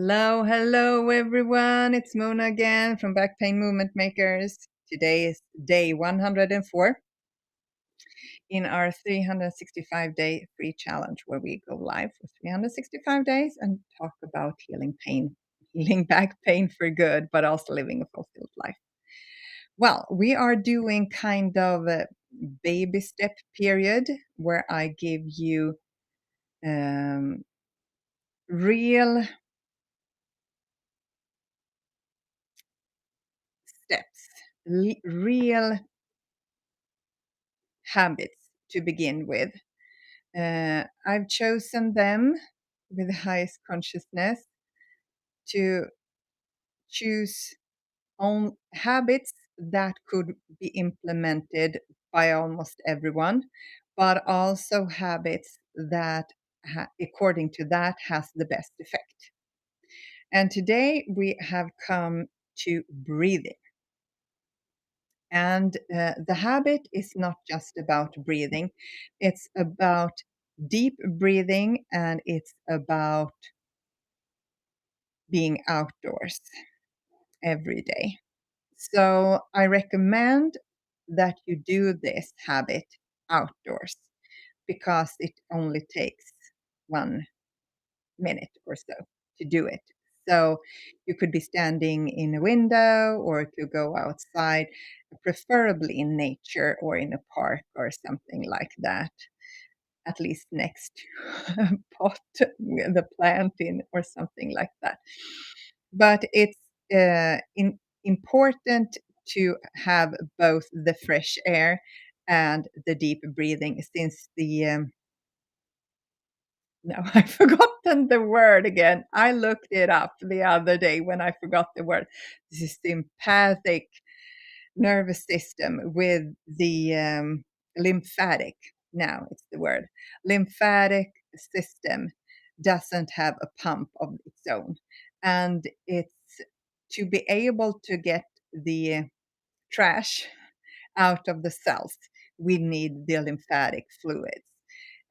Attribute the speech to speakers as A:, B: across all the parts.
A: Hello, everyone. It's Mona again from Back Pain Movement Makers. Today is day 104 in our 365-day free challenge where we go live for 365 days and talk about healing pain, healing back pain for good, but also living a fulfilled life. Well, we are doing kind of a baby step period where I give you um, real steps, real habits to begin with. I've chosen them with the highest consciousness to choose on habits that could be implemented by almost everyone, but also habits that, according to that, has the best effect. And today we have come to breathing. And the habit is not just about breathing, it's about deep breathing and it's about being outdoors every day. So I recommend that you do this habit outdoors because it only takes 1 minute or so to do it. So you could be standing in a window or to go outside, preferably in nature or in a park or something like that, at least next to a pot with a plant in or something like that. But it's important to have both the fresh air and the deep breathing since no, I've forgotten the word again. I looked it up the other day when I forgot the word. This is sympathetic nervous system with the lymphatic. Now it's the word. Lymphatic system doesn't have a pump of its own. And it's to be able to get the trash out of the cells, we need the lymphatic fluids.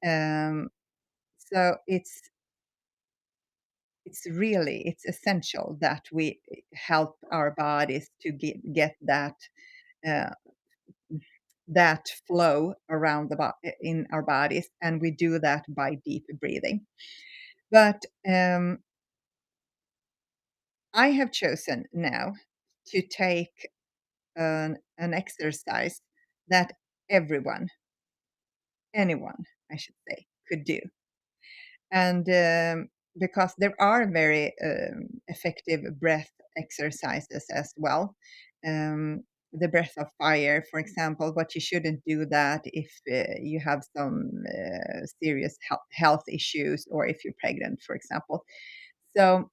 A: Um, so it's essential that we help our bodies to get uh, that flow around in our bodies, and we do that by deep breathing. But I have chosen now to take an exercise that everyone, anyone, I should say, could do. And because there are very effective breath exercises as well. The breath of fire, for example, but you shouldn't do that if you have some serious health issues or if you're pregnant, for example. So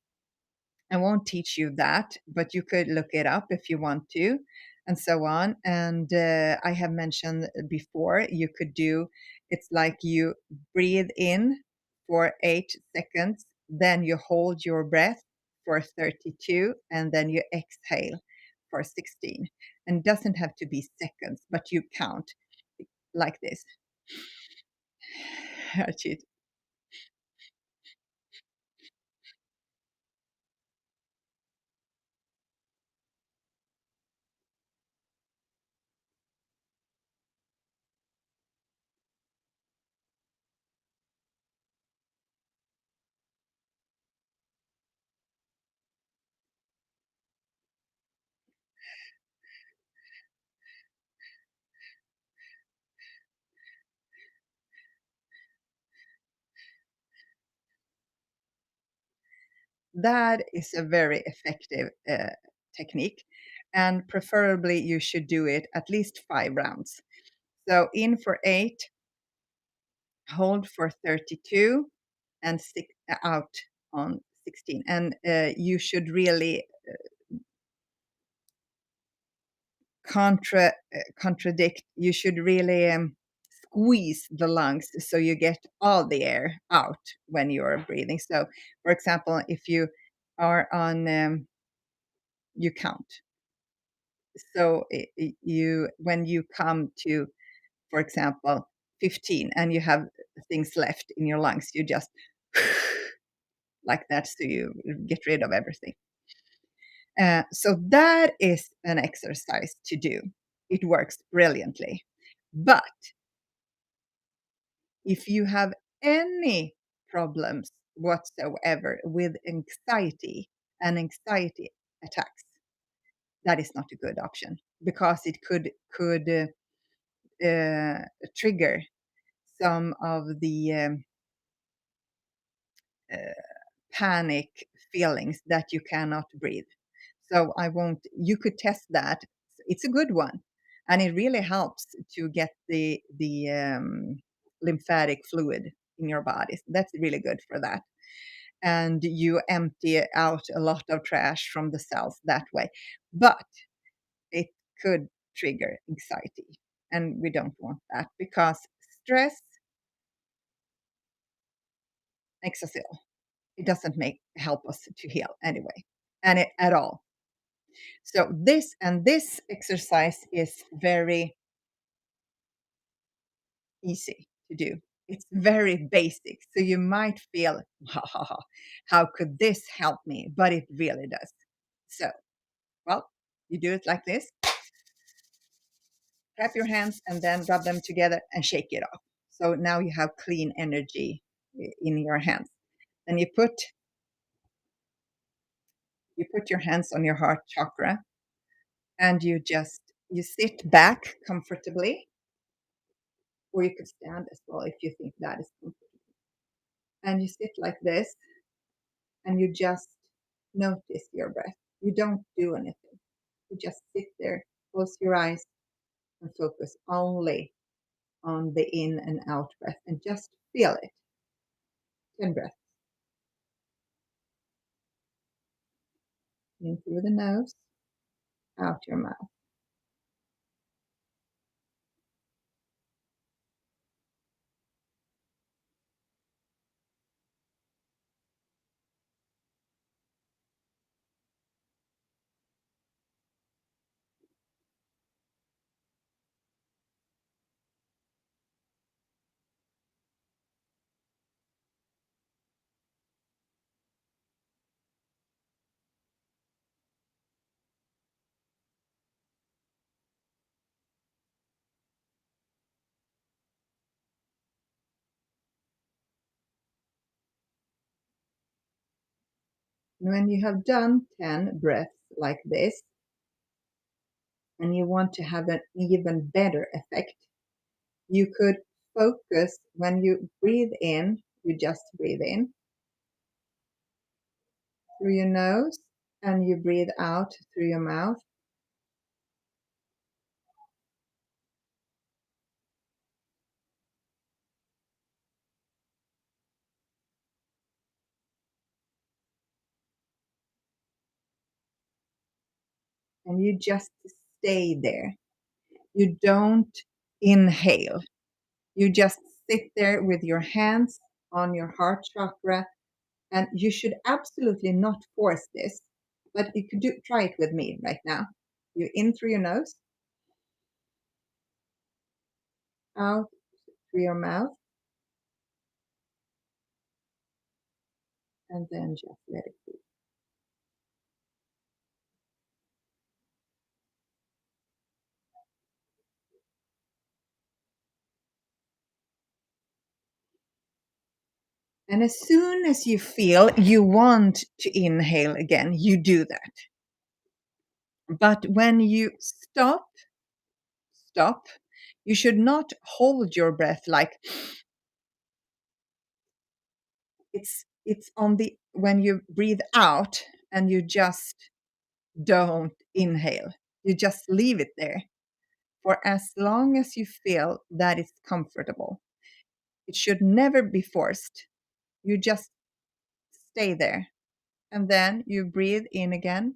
A: I won't teach you that, but you could look it up if you want to, and so on. And I have mentioned before, you could do it's like you breathe in for 8 seconds, then you hold your breath for 32, and then you exhale for 16. And it doesn't have to be seconds, but you count like this. That is a very effective technique, and preferably you should do it at least 5 rounds. So in for 8, hold for 32, and out on 16. And you should really contradict. You should really squeeze the lungs so you get all the air out when you're breathing. So, for example, if you are on you count. So you when you come to, for example, 15 and you have things left in your lungs, you just like that, so you get rid of everything. So that is an exercise to do. It works brilliantly. But if you have any problems whatsoever with anxiety and anxiety attacks, that is not a good option because it could trigger some of the uh, panic feelings that you cannot breathe. So I won't. You could test that. It's a good one, and it really helps to get the lymphatic fluid in your body. That's really good for that, and you empty out a lot of trash from the cells that way. But it could trigger anxiety, and we don't want that because stress makes us ill. It doesn't make help us to heal anyway, and it at all. So this exercise is very easy to do. It's very basic. So you might feel, ha ha ha, how could this help me? But it really does. So, well, you do it like this, clap your hands and then rub them together and shake it off. So now you have clean energy in your hands. Then you put your hands on your heart chakra and you sit back comfortably, or you could stand as well if you think that is comfortable. And you sit like this and you just notice your breath. You don't do anything. You just sit there, close your eyes, and focus only on the in and out breath and just feel it. 10 breaths in through the nose, out your mouth. And when you have done 10 breaths like this, and you want to have an even better effect, you could focus when you breathe in, you just breathe in through your nose and you breathe out through your mouth. And you just stay there. You don't inhale. You just sit there with your hands on your heart chakra, and you should absolutely not force this, but you could try it with me right now. You in through your nose, out through your mouth, and then just let it go. And as soon as you feel you want to inhale again, you do that. But when you stop, you should not hold your breath like it's on the when you breathe out and you just don't inhale. You just leave it there for as long as you feel that it's comfortable. It should never be forced. You just stay there. And then you breathe in again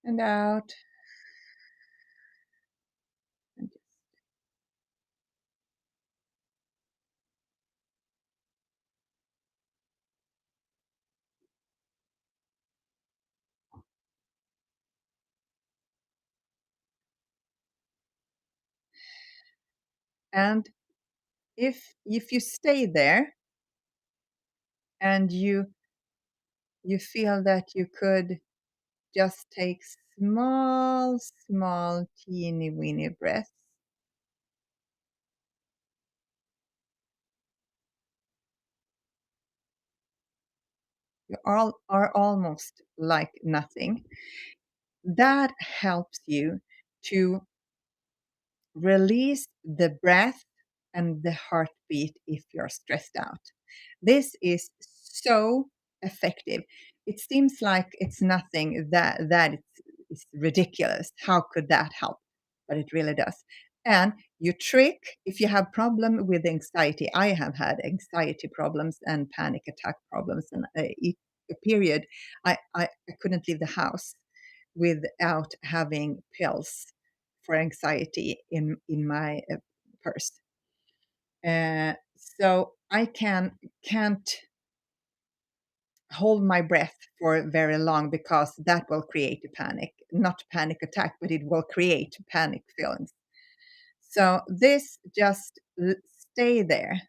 A: and out. And and if you stay there and you feel that you could just take small, small, teeny weeny breaths. You all are almost like nothing. That helps you to release the breath and the heartbeat if you're stressed out. This is so effective. It seems like it's nothing, that it's ridiculous. How could that help? But it really does. And you trick if you have problem with anxiety. I have had anxiety problems and panic attack problems, and a period I couldn't leave the house without having pills for anxiety in my purse. So I can't hold my breath for very long because that will create a panic, not panic attack, but it will create panic feelings. So this just stay there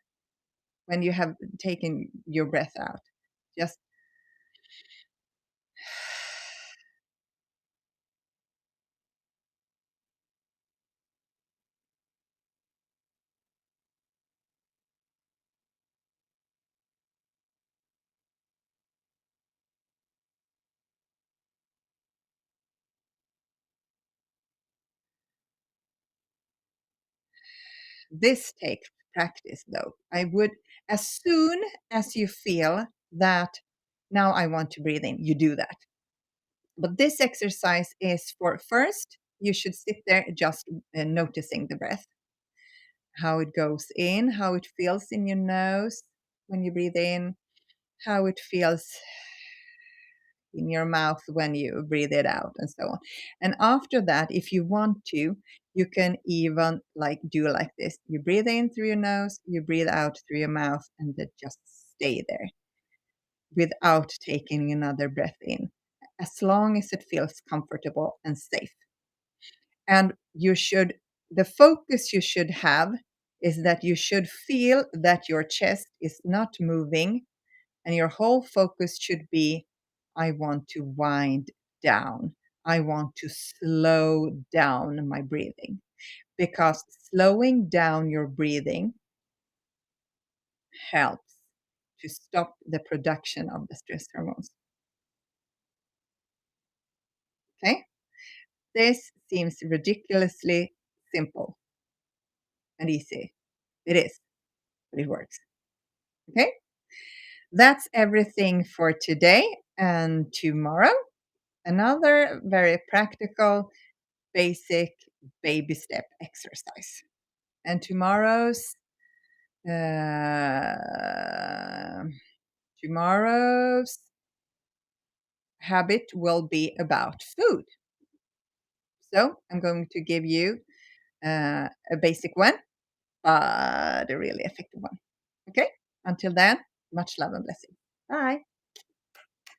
A: when you have taken your breath out. Just this takes practice though. I would, as soon as you feel that now I want to breathe in, you do that. But this exercise is for first, you should sit there just noticing the breath, how it goes in, how it feels in your nose when you breathe in, how it feels in your mouth when you breathe it out, and so on. And after that, if you want to, you can even like do like this. You breathe in through your nose, you breathe out through your mouth, and then just stay there without taking another breath in, as long as it feels comfortable and safe. And you should, the focus you should have is that you should feel that your chest is not moving, and your whole focus should be, I want to wind down. I want to slow down my breathing, because slowing down your breathing helps to stop the production of the stress hormones. Okay? This seems ridiculously simple and easy. It is, but it works. Okay? That's everything for today. And tomorrow, another very practical, basic baby step exercise. And uh, tomorrow's habit will be about food. So I'm going to give you a basic one, but a really effective one. Okay? Until then, much love and blessing. Bye.